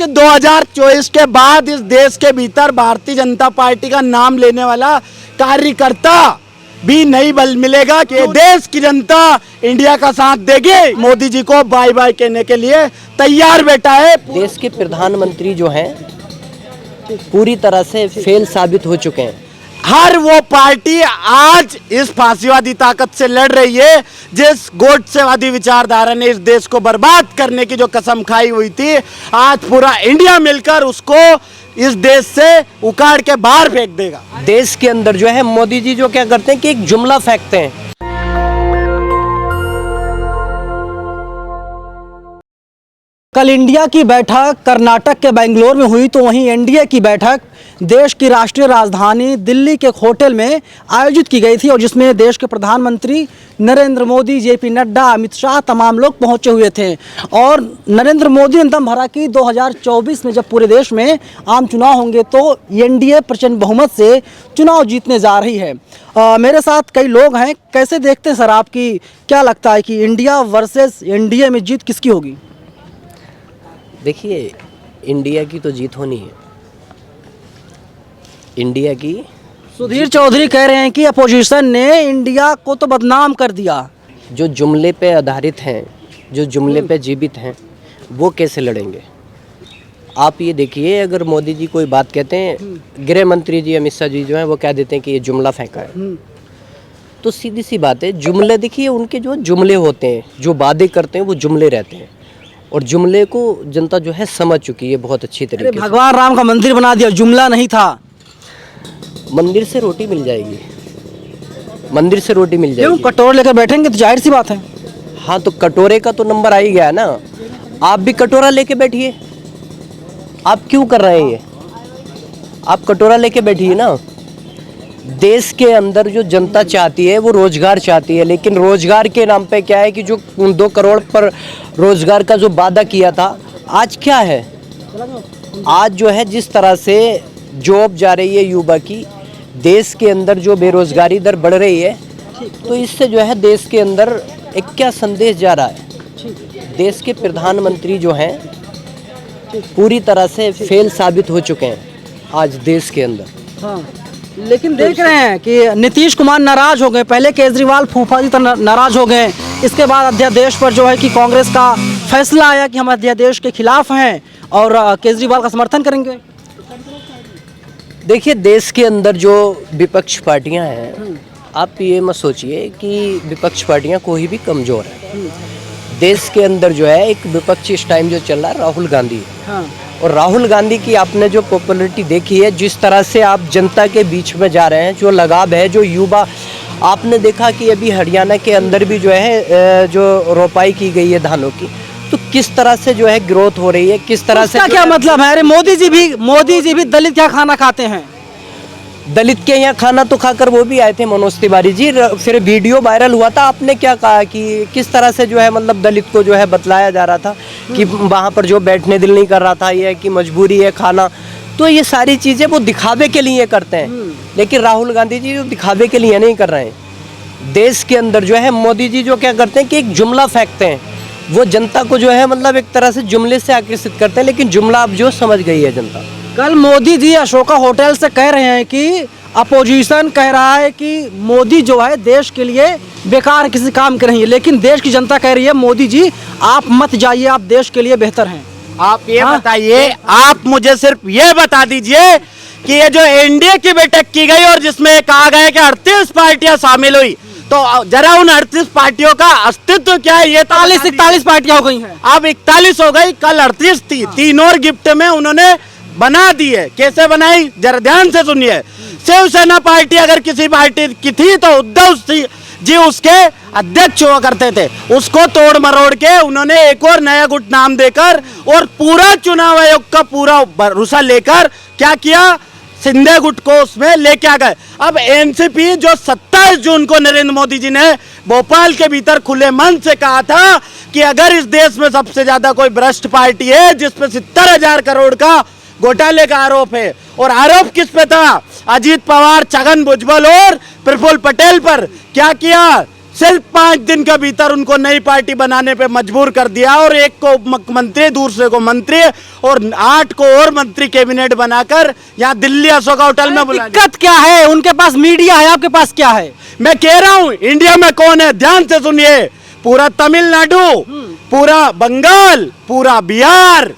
कि 2024 के बाद इस देश के भीतर भारतीय जनता पार्टी का नाम लेने वाला कार्यकर्ता भी नहीं बल मिलेगा कि देश की जनता इंडिया का साथ देगी। मोदी जी को बाय बाय कहने के लिए तैयार बैठा है। देश के प्रधानमंत्री जो हैं पूरी तरह से फेल साबित हो चुके हैं। हर वो पार्टी आज इस फांसीवादी ताकत से लड़ रही है जिस गोडसेवादी विचारधारा ने इस देश को बर्बाद करने की जो कसम खाई हुई थी, आज पूरा इंडिया मिलकर उसको इस देश से उखाड़ के बाहर फेंक देगा। देश के अंदर जो है मोदी जी जो क्या करते हैं कि एक जुमला फेंकते हैं। कल इंडिया की बैठक कर्नाटक के बेंगलोर में हुई, तो वहीं एनडीए की बैठक देश की राष्ट्रीय राजधानी दिल्ली के एक होटल में आयोजित की गई थी, और जिसमें देश के प्रधानमंत्री नरेंद्र मोदी, जेपी नड्डा, अमित शाह तमाम लोग पहुंचे हुए थे। और नरेंद्र मोदी ने दम भरा कि 2024 में जब पूरे देश में आम चुनाव होंगे तो एनडीए प्रचंड बहुमत से चुनाव जीतने जा रही है। मेरे साथ कई लोग हैं। कैसे देखते हैं सर, आपकी क्या लगता है कि इंडिया वर्सेस एनडीए में जीत किसकी होगी? देखिए, इंडिया की तो जीत होनी है। इंडिया की सुधीर चौधरी कह रहे हैं कि अपोजिशन ने इंडिया को तो बदनाम कर दिया। जो जुमले पे आधारित हैं, जो जुमले पे जीवित हैं, वो कैसे लड़ेंगे? आप ये देखिए, अगर मोदी जी कोई बात कहते हैं, गृह मंत्री जी अमित शाह जी जो हैं वो कह देते हैं कि ये जुमला फेंका है, तो सीधी सी बात है, जुमले देखिए, उनके जो जुमले होते हैं, जो वादे करते हैं वो जुमले रहते हैं, और जुमले को जनता जो है समझ चुकी है बहुत अच्छी तरीके से। भगवान राम का मंदिर बना दिया, जुमला नहीं था। मंदिर से रोटी मिल जाएगी, मंदिर से रोटी मिल जाएगी। कटोरे लेकर बैठेंगे तो जाहिर सी बात है। हाँ, तो कटोरे का तो नंबर आ ही गया ना। आप भी कटोरा लेके बैठिए। आप क्यों कर रहे हैं ये? आप कटोरा लेके बैठिए ना। देश के अंदर जो जनता चाहती है वो रोजगार चाहती है, लेकिन रोजगार के नाम पे क्या है कि जो 2 करोड़ पर रोजगार का जो वादा किया था, आज क्या है? आज जो है जिस तरह से जॉब जा रही है युवा की, देश के अंदर जो बेरोजगारी दर बढ़ रही है, तो इससे जो है देश के अंदर एक क्या संदेश जा रहा है? देश के प्रधानमंत्री जो हैं पूरी तरह से फेल साबित हो चुके हैं आज देश के अंदर। हाँ, लेकिन देख रहे हैं कि नीतीश कुमार नाराज हो गए। पहले केजरीवाल फूफा जी तो नाराज हो गए, इसके बाद अध्यादेश पर जो है कि कांग्रेस का फैसला आया कि हम अध्यादेश के खिलाफ हैं और केजरीवाल का समर्थन करेंगे। देखिए, देश के अंदर जो विपक्ष पार्टियां हैं, आप ये मत सोचिए कि विपक्ष पार्टियां कोई भी कमज़ोर है। देश के अंदर जो है एक विपक्ष इस टाइम जो चल रहा है राहुल गांधी। हाँ। और राहुल गांधी की आपने जो पॉपुलैरिटी देखी है, जिस तरह से आप जनता के बीच में जा रहे हैं, जो लगाव है, जो युवा, आपने देखा कि अभी हरियाणा के अंदर भी जो है जो रोपाई की गई है धानों की, तो किस तरह से जो है ग्रोथ हो रही है, किस तरह से। क्या मतलब है? अरे मोदी जी भी दलित क्या खाना खाते हैं? दलित के यहाँ खाना तो खाकर वो भी आए थे मनोज तिवारी जी। फिर वीडियो वायरल हुआ था, आपने क्या कहा कि किस तरह से जो है मतलब दलित को जो है बतलाया जा रहा था कि वहाँ पर जो बैठने दिल नहीं कर रहा था, ये कि मजबूरी है खाना। तो ये सारी चीज़ें वो दिखावे के लिए करते हैं, लेकिन राहुल गांधी जी जो दिखावे के लिए नहीं कर रहे हैं। देश के अंदर जो है मोदी जी जो क्या करते हैं कि एक जुमला फेंकते हैं, वो जनता को जो है मतलब एक तरह से जुमले से आकर्षित करते हैं, लेकिन जुमला अब जो समझ गई है जनता। कल मोदी जी अशोका होटल से कह रहे हैं कि अपोजिशन कह रहा है कि मोदी जो है देश के लिए बेकार किसी काम के नहीं है, लेकिन देश की जनता कह रही है मोदी जी आप मत जाइए, आप देश के लिए बेहतर हैं। आप ये बताइए, आप मुझे सिर्फ ये बता दीजिए कि ये जो एनडीए की बैठक की गई और जिसमें कहा गया कि 38 पार्टियां शामिल हुई, तो जरा उन 38 पार्टियों का अस्तित्व क्या है? ये 41 पार्टियां हो गई हैं, अब 41 हो गई, कल 38 थी। 3 और गिफ्ट में उन्होंने बना दी है। कैसे बनाई, जरा ध्यान से सुनिए। शिवसेना पार्टी अगर किसी पार्टी की थी तो उद्धव जी उसके अध्यक्ष हुआ करते थे, उसको तोड़ मरोड़ के उन्होंने एक और नया गुट नाम देकर और पूरा चुनाव आयोग का पूरा भरोसा लेकर क्या किया, सिंधे गुट को उसमें लेके आ गए। अब एनसीपी जो 27 जून को नरेंद्र मोदी जी ने भोपाल के भीतर खुले मन से कहा था कि अगर इस देश में सबसे ज्यादा कोई भ्रष्ट पार्टी है जिसपे 70,000 करोड़ का घोटाले का आरोप है, और आरोप किस पे था, अजीत पवार, छगन भुजबल और प्रफुल्ल पटेल पर। क्या किया, सिर्फ 5 दिन के भीतर उनको नई पार्टी बनाने पे मजबूर कर दिया और एक को मुख्यमंत्री, दूसरे को मंत्री और 8 को और मंत्री कैबिनेट बनाकर यहाँ दिल्ली अशोका होटल में बुला दिया। दिक्कत क्या है? उनके पास मीडिया है, आपके पास क्या है? मैं कह रहा हूँ इंडिया में कौन है, ध्यान से सुनिए। पूरा तमिलनाडु, पूरा बंगाल, पूरा बिहार,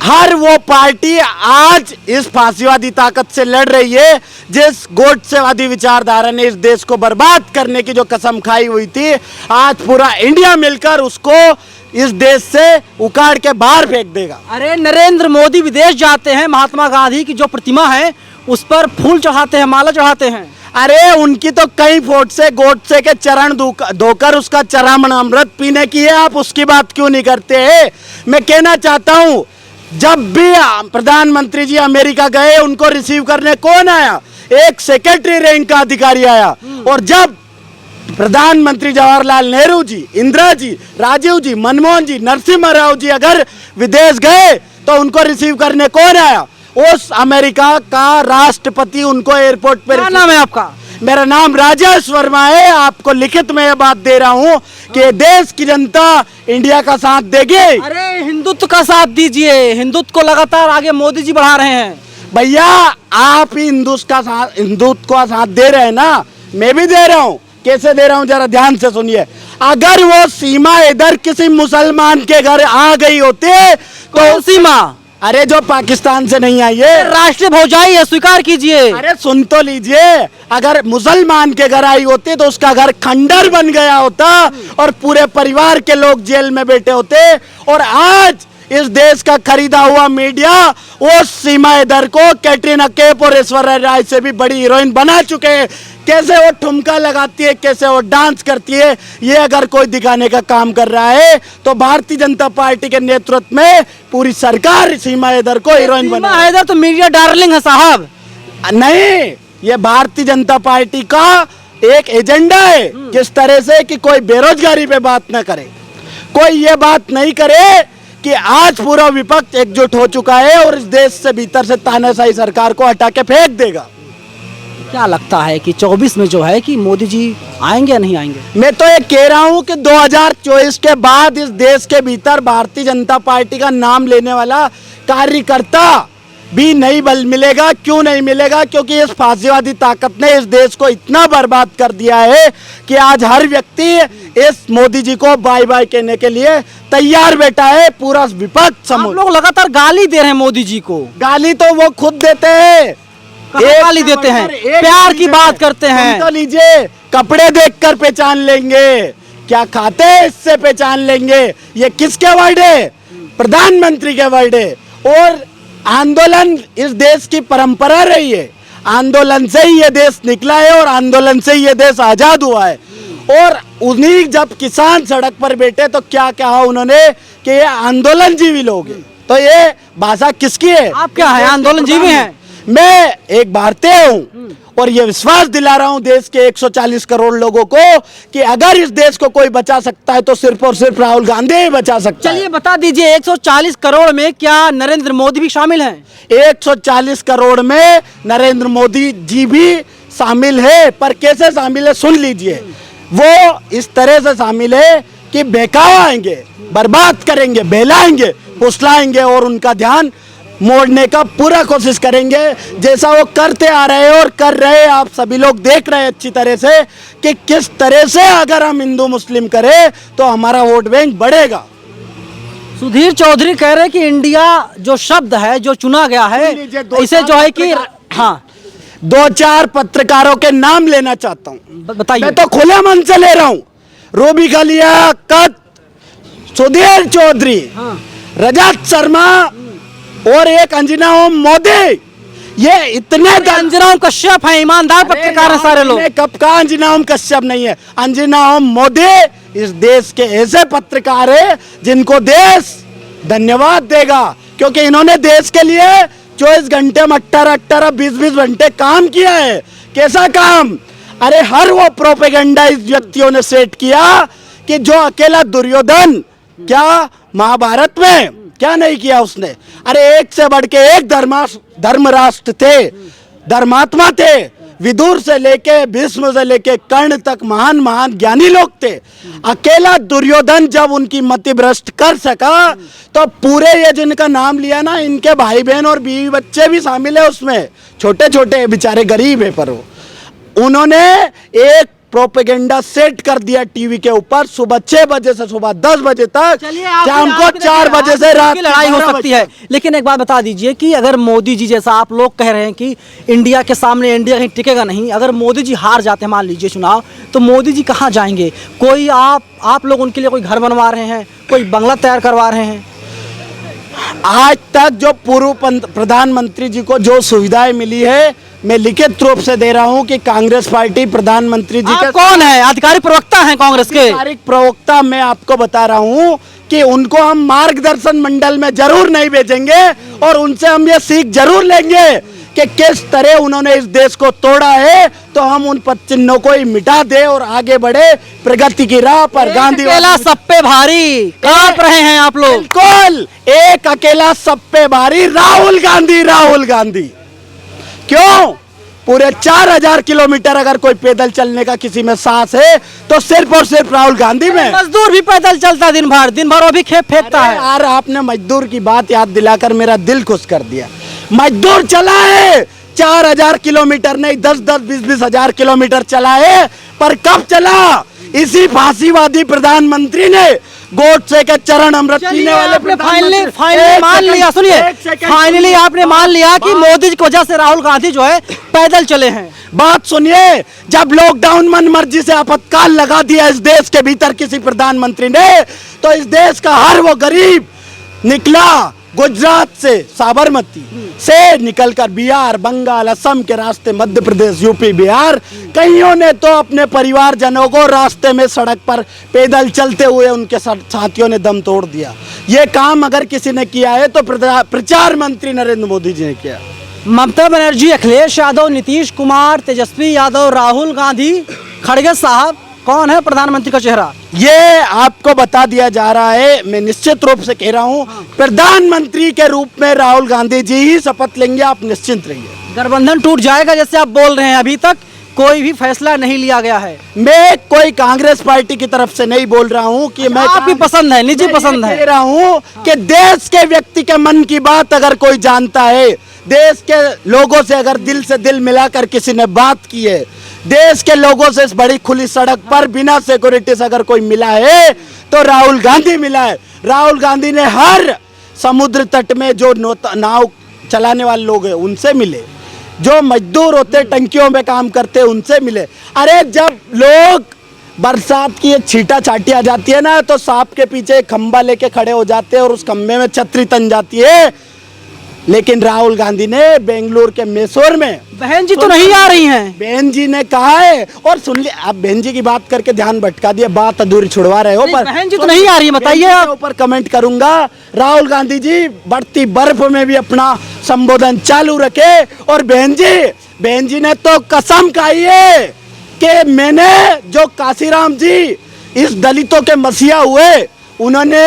हर वो पार्टी आज इस फांसीवादी ताकत से लड़ रही है जिस गोडसेवादी विचारधारा ने इस देश को बर्बाद करने की जो कसम खाई हुई थी। आज पूरा इंडिया मिलकर उसको इस देश से उखाड़ के बाहर फेंक देगा। अरे नरेंद्र मोदी विदेश जाते हैं, महात्मा गांधी की जो प्रतिमा है उस पर फूल चढ़ाते हैं, माला चढ़ाते हैं। अरे उनकी तो कई फोट से गोडसे के चरण धोकर उसका चरण अमृत पीने की है, आप उसकी बात क्यों नहीं करते हैं? मैं कहना चाहता हूं, जब भी प्रधानमंत्री जी अमेरिका गए उनको रिसीव करने कौन आया? एक सेक्रेटरी रैंक का अधिकारी आया। और जब प्रधानमंत्री जवाहरलाल नेहरू जी, इंदिरा जी, राजीव जी, मनमोहन जी, नरसिम्हा राव जी अगर विदेश गए तो उनको रिसीव करने कौन आया? उस अमेरिका का राष्ट्रपति उनको एयरपोर्ट पर। क्या नाम है आपका? मेरा नाम राजेश वर्मा है। आपको लिखित में यह बात दे रहा हूं कि देश की जनता इंडिया का साथ देगी। अरे हिंदुत्व का साथ दीजिए, हिंदुत्व को लगातार आगे मोदी जी बढ़ा रहे हैं। भैया आप ही हिंदुत्व का साथ दे रहे हैं ना, मैं भी दे रहा हूं। कैसे दे रहा हूं जरा ध्यान से सुनिए। अगर वो सीमा इधर किसी मुसलमान के घर आ गई होती तो सीमा, अरे जो पाकिस्तान से नहीं आई है, राष्ट्रीय भौजाई है, स्वीकार कीजिए। अरे सुन तो लीजिए, अगर मुसलमान के घर आई होती तो उसका घर खंडर बन गया होता और पूरे परिवार के लोग जेल में बैठे होते। और आज इस देश का खरीदा हुआ मीडिया उस सीमा इधर को कैटरीना कैफ और ऐश्वर्या राय से भी बड़ी हीरोइन बना चुके हैं। कैसे वो ठुमका लगाती है, कैसे वो डांस करती है, ये अगर कोई दिखाने का काम कर रहा है तो भारतीय जनता पार्टी के नेतृत्व में पूरी सरकार सीमा हैदर को हीरोइन बना। सीमा हैदर तो मीडिया डार्लिंग है साहब। नहीं, ये भारतीय जनता पार्टी का एक एजेंडा है। किस तरह से कि कोई बेरोजगारी पे बात ना करे, कोई ये बात नहीं करे कि आज पूरा विपक्ष एकजुट हो चुका है और इस देश से भीतर से तानाशाही सरकार को हटा के फेंक देगा। क्या लगता है कि 24 में जो है कि मोदी जी आएंगे या नहीं आएंगे? मैं तो ये कह रहा हूं कि 2024 के बाद इस देश के भीतर भारतीय जनता पार्टी का नाम लेने वाला कार्यकर्ता भी नहीं बल मिलेगा। क्यों नहीं मिलेगा? क्योंकि इस फांसीवादी ताकत ने इस देश को इतना बर्बाद कर दिया है कि आज हर व्यक्ति इस मोदी जी को बाय बाय कहने के लिए तैयार बैठा है। पूरा विपक्ष आप लोग लगातार गाली दे रहे हैं मोदी जी को। गाली तो वो खुद देते हैं, गाली देते हैं, प्यार की बात करते हैं। तो लीजिए, कपड़े देखकर पहचान लेंगे, क्या खाते हैं इससे पहचान लेंगे। ये किसके वर्ड है? प्रधानमंत्री के वर्ड है। और आंदोलन इस देश की परंपरा रही है, आंदोलन से ही ये देश निकला है और आंदोलन से ही ये देश आजाद हुआ है। और उन्हीं जब किसान सड़क पर बैठे तो क्या कहा उन्होंने कि ये आंदोलन जीवी लोग हैं। तो ये भाषा किसकी है? आप क्या है, आंदोलन जीवी हैं? मैं एक भारतीय हूं और ये विश्वास दिला रहा हूं देश के 140 करोड़ लोगों को कि अगर इस देश को कोई बचा सकता है तो सिर्फ और सिर्फ राहुल गांधी ही बचा सकता है। चलिए बता दीजिए, 140 करोड़ में क्या नरेंद्र मोदी भी शामिल हैं? 140 करोड़ में नरेंद्र मोदी जी भी शामिल है, पर कैसे शामिल है सुन लीजिए। वो इस तरह से शामिल है कि बहकावा आएंगे, बर्बाद करेंगे, बहलाएंगे, फुसलाएंगे और उनका ध्यान मोड़ने का पूरा कोशिश करेंगे, जैसा वो करते आ रहे हैं और कर रहे हैं। आप सभी लोग देख रहे हैं अच्छी तरह से कि किस तरह से अगर हम हिंदू मुस्लिम करें तो हमारा वोट बैंक बढ़ेगा। सुधीर चौधरी कह रहे हैं कि इंडिया जो शब्द है, जो चुना गया है, इसे जो है कि हाँ, 2-4 पत्रकारों के नाम लेना चाहता हूँ। बताइए। मैं तो खुले मन से ले रहा हूँ। रूबी खलियाकत, सुधीर चौधरी, रजत शर्मा और एक अंजना ओम मोदी, ये इतने अंजना ओम कश्यप है, ईमानदार पत्रकार है सारे लोग। कब का अंजना ओम कश्यप नहीं है? अंजना ओम मोदी इस देश के ऐसे पत्रकार है जिनको देश धन्यवाद देगा, क्योंकि इन्होंने देश के लिए 24 घंटे में 18-18, 20-20 घंटे काम किया है। कैसा काम? अरे हर वो प्रोपेगेंडा इस व्यक्तियों ने सेट किया कि जो अकेला दुर्योधन क्या महाभारत में क्या नहीं किया उसने। अरे एक से बढ़ के एक धर्मराष्ट्र थे, धर्मात्मा थे, विदुर से लेके भीष्म से लेके कर्ण तक महान महान ज्ञानी लोग थे। अकेला दुर्योधन जब उनकी मति भ्रष्ट कर सका तो पूरे ये जिनका नाम लिया ना, इनके भाई बहन और बीवी बच्चे भी शामिल है उसमें, छोटे छोटे बेचारे गरीब है, पर वो उन्होंने एक प्रोपेगेंडा सेट कर दिया टीवी के ऊपर। सुबह 6 बजे से सुबह 10 बजे तक, शाम को 4 बजे से रात की लड़ाई हो सकती है। लेकिन एक बात बता दीजिए कि अगर मोदी जी, जैसा आप लोग कह रहे हैं कि इंडिया के सामने इंडिया कहीं टिकेगा नहीं, अगर मोदी जी हार जाते हैं मान लीजिए चुनाव, तो मोदी जी कहाँ जाएंगे? कोई आप लोग उनके लिए कोई घर बनवा रहे हैं, कोई बंगला तैयार करवा रहे हैं? आज तक जो पूर्व प्रधानमंत्री जी को जो सुविधाएं मिली है, मैं लिखित रूप से दे रहा हूं कि कांग्रेस पार्टी प्रधानमंत्री जी के कौन है? आधिकारिक प्रवक्ता हैं कांग्रेस के? आधिकारिक प्रवक्ता मैं आपको बता रहा हूं कि उनको हम मार्गदर्शन मंडल में जरूर नहीं भेजेंगे और उनसे हम ये सीख जरूर लेंगे कि किस तरह उन्होंने इस देश को तोड़ा है, तो हम उन पद चिन्हों को ही मिटा दे और आगे बढ़े प्रगति की राह पर। गांधी अकेला सब पे भारी कांप रहे हैं आप लोग। बिल्कुल, एक अकेला सब पे भारी राहुल गांधी। राहुल गांधी क्यों? पूरे 4000 किलोमीटर अगर कोई पैदल चलने का किसी में साहस है तो सिर्फ और सिर्फ राहुल गांधी में। मजदूर भी पैदल चलता है दिन भर वो भी खेप फेंकता है। यार आपने मजदूर की बात याद दिलाकर मेरा दिल खुश कर दिया। मजदूर चला है 4000 किलोमीटर नहीं, 10-10, 20-20 हजार किलोमीटर चला है, पर कब चला? इसी फांसीवादी प्रधानमंत्री ने, गोडसे के चरण अमृत पीने वाले फाइनली मान लिया, सुनिए, फाइनली आपने मान लिया कि मोदी जी की वजह से राहुल गांधी जो है पैदल चले हैं। बात सुनिए, जब लॉकडाउन मन मर्जी से आपातकाल लगा दिया इस देश के भीतर किसी प्रधानमंत्री ने, तो इस देश का हर वो गरीब निकला गुजरात से, साबरमती से निकलकर बिहार, बंगाल, असम के रास्ते, मध्य प्रदेश, यूपी, बिहार, कईयों ने तो अपने परिवारजनों को रास्ते में सड़क पर पैदल चलते हुए उनके साथियों ने दम तोड़ दिया। ये काम अगर किसी ने किया है तो प्रचार मंत्री नरेंद्र मोदी जी ने किया। ममता बनर्जी, अखिलेश यादव, नीतीश कुमार, तेजस्वी यादव, राहुल गांधी, खड़गे साहब, कौन है प्रधानमंत्री का चेहरा? ये आपको बता दिया जा रहा है। मैं निश्चित रूप से कह रहा हूं, प्रधानमंत्री के रूप में राहुल गांधी जी ही शपथ लेंगे, आप निश्चिंत रहिए। गठबंधन टूट जाएगा जैसे आप बोल रहे हैं, अभी तक कोई भी फैसला नहीं लिया गया है। मैं कोई कांग्रेस पार्टी की तरफ से नहीं बोल रहा हूं कि मैं, आपकी पसंद है, निजी पसंद है। कह रहा हूं कि देश के व्यक्ति के मन की बात अगर कोई जानता है, देश के लोगों से अगर दिल से दिल मिलाकर किसी ने बात की है, देश के लोगों से इस बड़ी खुली सड़क पर बिना सिक्योरिटी से अगर कोई मिला है तो राहुल गांधी मिला है। राहुल गांधी ने हर समुद्र तट में जो नाव चलाने वाले लोग हैं उनसे मिले, जो मजदूर होते टंकियों में काम करते उनसे मिले। अरे जब लोग बरसात की छीटा छाटी आ जाती है ना, तो सांप के पीछे खंबा लेके खड़े हो जाते हैं और उस खंबे में छतरी तन जाती है। लेकिन राहुल गांधी ने बेंगलुरु के मैसूर में, बहन जी तो नहीं आ रही हैं, बहन जी ने कहा है, और सुन लिया आप, बहन जी की बात करके ध्यान भटका दिया, बात अधूरी छुड़वा रहे हो। पर बहन जी तो नहीं आ रही है, बताइए आप। ऊपर कमेंट करूंगा। राहुल गांधी जी बढ़ती बर्फ में भी अपना संबोधन चालू रखे, और बहन जी ने तो कसम खाई है कि मैंने, जो काशीराम जी इस दलितों के मसीहा हुए, उन्होंने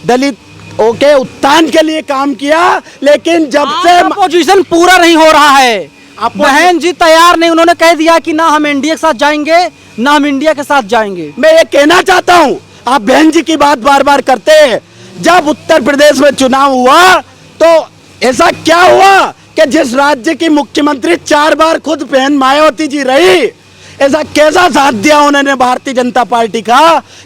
दलित ओके उत्थान के लिए काम किया, लेकिन जब से अपोजिशन पूरा नहीं हो रहा है, बहन जी तैयार नहीं, उन्होंने कह दिया कि ना हम एनडीए के साथ जाएंगे ना हम इंडिया के साथ जाएंगे। मैं ये कहना चाहता हूं, आप बहन जी की बात बार बार करते हैं। जब उत्तर प्रदेश में चुनाव हुआ तो ऐसा क्या हुआ कि जिस राज्य की मुख्यमंत्री 4 बार खुद बहन मायावती जी रही, ऐसा कैसा साथ दिया उन्होंने भारतीय जनता पार्टी का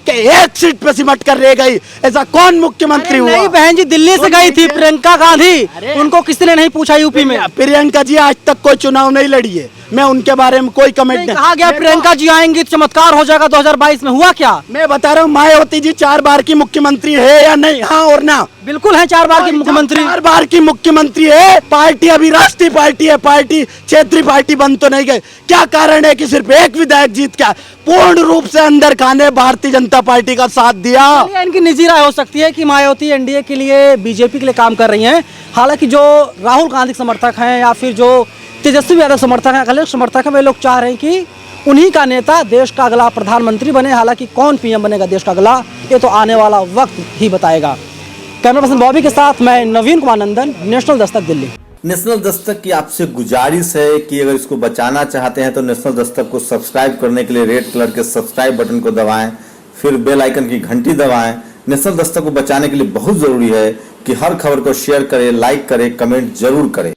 कि एक सीट पे सिमट कर रह गई? ऐसा कौन मुख्यमंत्री हुआ? नहीं, बहन जी दिल्ली से गई थी प्रियंका गांधी, उनको किसी ने नहीं पूछा यूपी में। प्रियंका जी आज तक कोई चुनाव नहीं लड़ी है, मैं उनके बारे में कोई कमेंट नहीं। कहा गया प्रियंका जी आएंगी चमत्कार हो जाएगा 2022 में, हुआ क्या? मैं बता रहा हूँ, मायावती जी 4 बार की मुख्यमंत्री है या नहीं? हाँ और ना? बिल्कुल है, 4 बार की मुख्यमंत्री, 4 बार की मुख्यमंत्री है। पार्टी अभी राष्ट्रीय पार्टी है, पार्टी क्षेत्रीय पार्टी बन तो नहीं गई। क्या कारण है कि सिर्फ एक विधायक जीत क्या पूर्ण रूप से अंदर खाने भारतीय जनता पार्टी का साथ दिया? इनकी निजी राय हो सकती है कि मायावती एनडीए के लिए, बीजेपी के लिए काम कर रही हैं। हालांकि जो राहुल गांधी समर्थक हैं या फिर जो तेजस्वी यादव समर्थक हैं, अखिलेश समर्थक हैं, वे लोग चाह रहे हैं कि उन्हीं का नेता देश का अगला प्रधानमंत्री बने। हालांकि कौन पीएम बनेगा देश का अगला, ये तो आने वाला वक्त ही बताएगा। कैमरा पर्सन बॉबी के साथ मैं नवीन कुमार नंदन, नेशनल दस्तक, दिल्ली। नेशनल दस्तक की आपसे गुजारिश है कि अगर इसको बचाना चाहते हैं तो नेशनल दस्तक को सब्सक्राइब करने के लिए रेड कलर के सब्सक्राइब बटन को दबाएं, फिर बेल आइकन की घंटी दबाएं। नेशनल दस्तक को बचाने के लिए बहुत जरूरी है कि हर खबर को शेयर करें, लाइक करें, कमेंट जरूर करें।